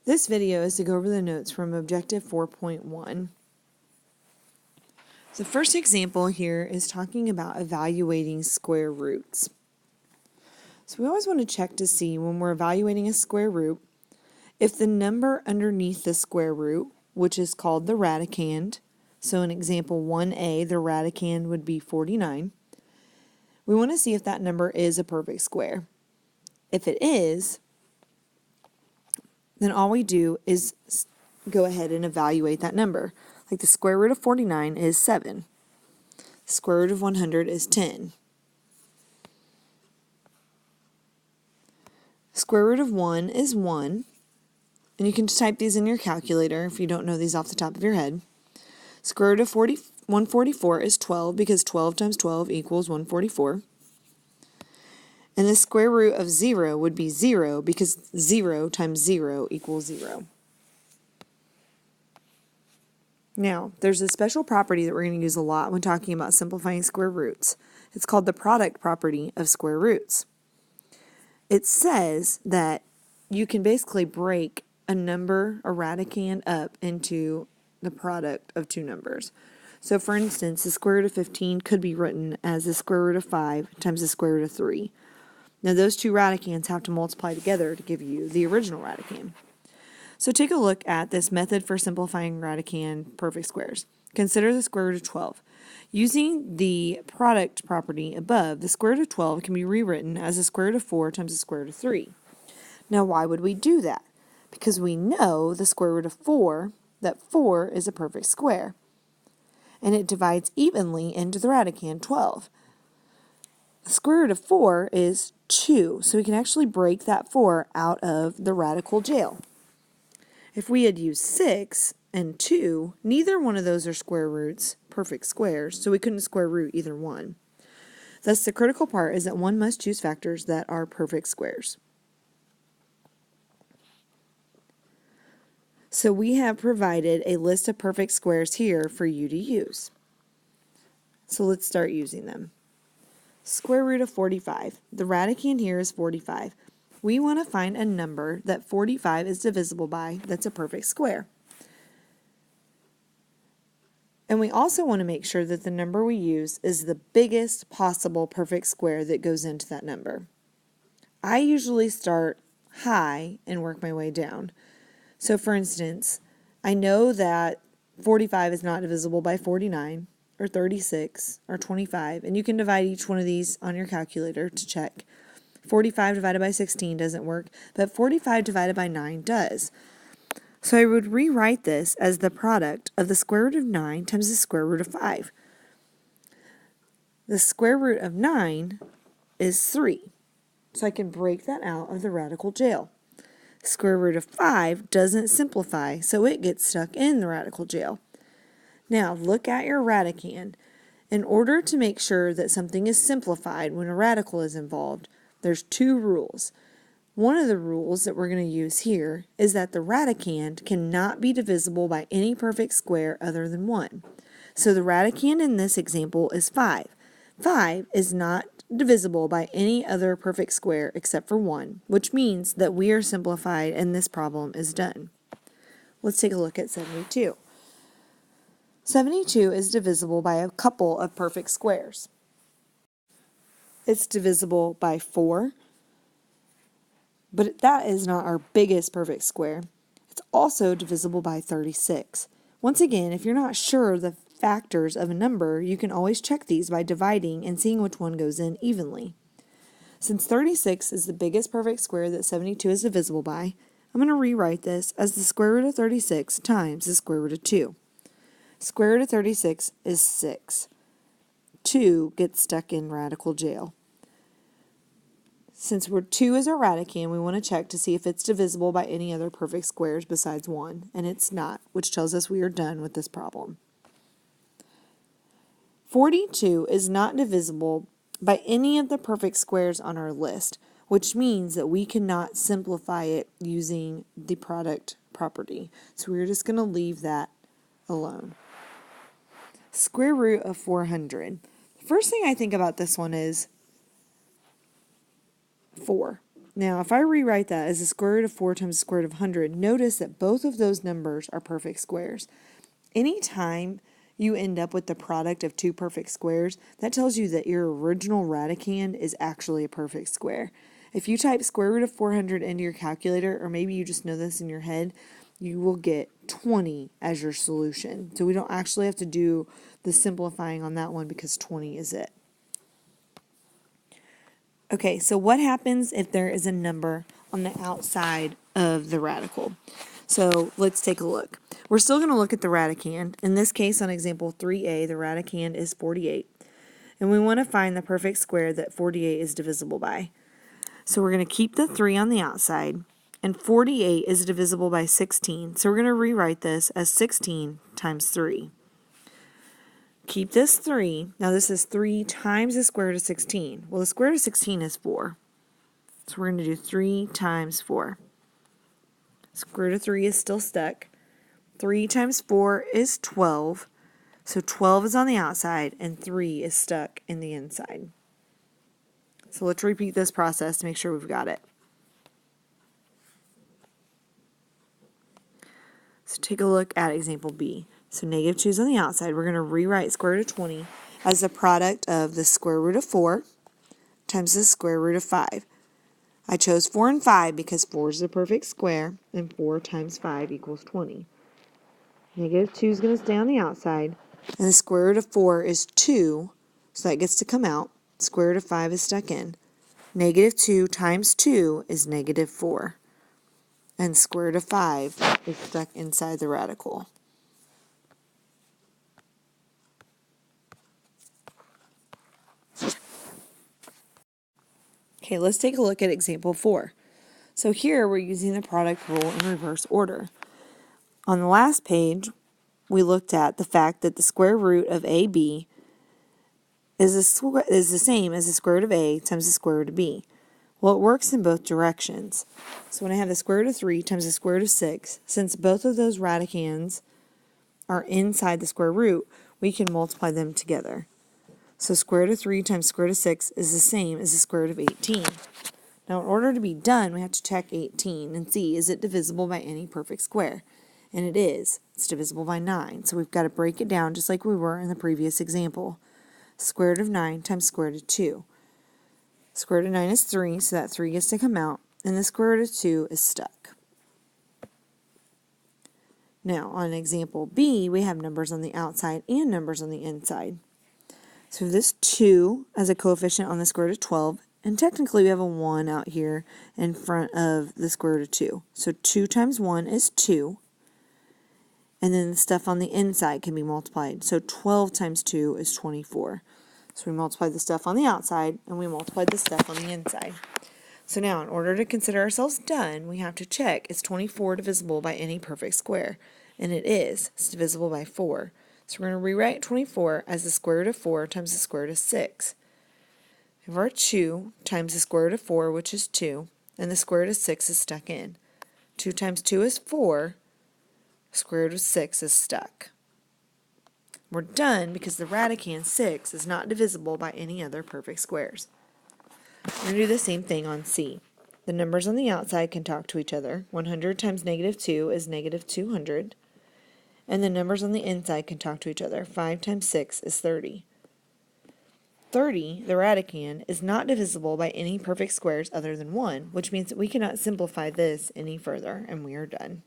This video is to go over the notes from Objective 4.1. The first example here is talking about evaluating square roots. So we always want to check to see when we're evaluating a square root if the number underneath the square root, which is called the radicand, so in example 1a, the radicand would be 49. We want to see if that number is a perfect square. If it is, then all we do is go ahead and evaluate that number. Like the square root of 49 is 7. The square root of 100 is 10. Square root of 1 is 1. And you can just type these in your calculator if you don't know these off the top of your head. Square root of 144 is 12 because 12 times 12 equals 144. And the square root of 0 would be 0 because 0 times 0 equals 0. Now, there's a special property that we're going to use a lot when talking about simplifying square roots. It's called the product property of square roots. It says that you can basically break a number, a radicand, up into the product of two numbers. So, for instance, the square root of 15 could be written as the square root of 5 times the square root of 3. Now, those two radicands have to multiply together to give you the original radicand. So take a look at this method for simplifying radicand perfect squares. Consider the square root of 12. Using the product property above, the square root of 12 can be rewritten as the square root of 4 times the square root of 3. Now, why would we do that? Because we know the square root of 4, that 4 is a perfect square. And it divides evenly into the radicand 12. The square root of 4 is 2, so we can actually break that 4 out of the radical jail. If we had used 6 and 2, neither one of those are square roots, perfect squares, so we couldn't square root either one. Thus, the critical part is that one must choose factors that are perfect squares. So we have provided a list of perfect squares here for you to use. So let's start using them. Square root of 45. The radicand here is 45. We want to find a number that 45 is divisible by that's a perfect square. And we also want to make sure that the number we use is the biggest possible perfect square that goes into that number. I usually start high and work my way down. So for instance, I know that 45 is not divisible by 49 or 36 or 25, and you can divide each one of these on your calculator to check. 45 divided by 16 doesn't work, but 45 divided by 9 does. So I would rewrite this as the product of the square root of 9 times the square root of 5. The square root of 9 is 3. So I can break that out of the radical jail. The square root of 5 doesn't simplify, so it gets stuck in the radical jail. Now look at your radicand. In order to make sure that something is simplified when a radical is involved, there's two rules. One of the rules that we're going to use here is that the radicand cannot be divisible by any perfect square other than 1. So the radicand in this example is 5. 5 is not divisible by any other perfect square except for 1, which means that we are simplified and this problem is done. Let's take a look at 72. 72 is divisible by a couple of perfect squares. It's divisible by 4, but that is not our biggest perfect square. It's also divisible by 36. Once again, if you're not sure the factors of a number, you can always check these by dividing and seeing which one goes in evenly. Since 36 is the biggest perfect square that 72 is divisible by, I'm going to rewrite this as the square root of 36 times the square root of 2. Square root of 36 is 6. 2 gets stuck in radical jail. Since 2 is our radicand, we want to check to see if it's divisible by any other perfect squares besides 1, and it's not, which tells us we are done with this problem. 42 is not divisible by any of the perfect squares on our list, which means that we cannot simplify it using the product property. So we're just going to leave that alone. Square root of 400. The first thing I think about this one is 4. Now, if I rewrite that as the square root of 4 times the square root of 100, notice that both of those numbers are perfect squares. Anytime you end up with the product of two perfect squares, that tells you that your original radicand is actually a perfect square. If you type square root of 400 into your calculator, or maybe you just know this in your head, you will get 20 as your solution. So we don't actually have to do the simplifying on that one because 20 is it. Okay, so what happens if there is a number on the outside of the radical? So let's take a look. We're still going to look at the radicand. In this case, on example 3a, the radicand is 48. And we want to find the perfect square that 48 is divisible by. So we're going to keep the 3 on the outside. And 48 is divisible by 16. So we're going to rewrite this as 16 times 3. Keep this 3. Now this is 3 times the square root of 16. Well, the square root of 16 is 4. So we're going to do 3 times 4. Square root of 3 is still stuck. 3 times 4 is 12. So 12 is on the outside and 3 is stuck in the inside. So let's repeat this process to make sure we've got it. So take a look at example B. So negative 2 is on the outside. We're going to rewrite square root of 20 as the product of the square root of 4 times the square root of 5. I chose 4 and 5 because 4 is the perfect square, and 4 times 5 equals 20. Negative 2 is going to stay on the outside, and the square root of 4 is 2, so that gets to come out. Square root of 5 is stuck in. Negative 2 times 2 is negative 4, and square root of 5 is stuck inside the radical. Okay, let's take a look at example 4. So here we're using the product rule in reverse order. On the last page, we looked at the fact that the square root of AB is the same as the square root of A times the square root of B. Well, it works in both directions. So when I have the square root of 3 times the square root of 6, since both of those radicands are inside the square root, we can multiply them together. So square root of 3 times square root of 6 is the same as the square root of 18. Now, in order to be done, we have to check 18 and see, is it divisible by any perfect square? And it is. It's divisible by 9. So we've got to break it down just like we were in the previous example. Square root of 9 times square root of 2. Square root of 9 is 3, so that 3 gets to come out. And the square root of 2 is stuck. Now, on example B, we have numbers on the outside and numbers on the inside. So this 2 as a coefficient on the square root of 12, and technically we have a 1 out here in front of the square root of 2. So 2 times 1 is 2, and then the stuff on the inside can be multiplied. So 12 times 2 is 24. So we multiplied the stuff on the outside, and we multiplied the stuff on the inside. So now, in order to consider ourselves done, we have to check, is 24 divisible by any perfect square? And it is. It's divisible by 4. So we're going to rewrite 24 as the square root of 4 times the square root of 6. We have our 2 times the square root of 4, which is 2, and the square root of 6 is stuck in. 2 times 2 is 4. Square root of 6 is stuck. We're done because the radicand 6 is not divisible by any other perfect squares. We're going to do the same thing on C. The numbers on the outside can talk to each other. 100 times negative 2 is negative 200. And the numbers on the inside can talk to each other. 5 times 6 is 30. 30, the radicand, is not divisible by any perfect squares other than 1, which means that we cannot simplify this any further, and we are done.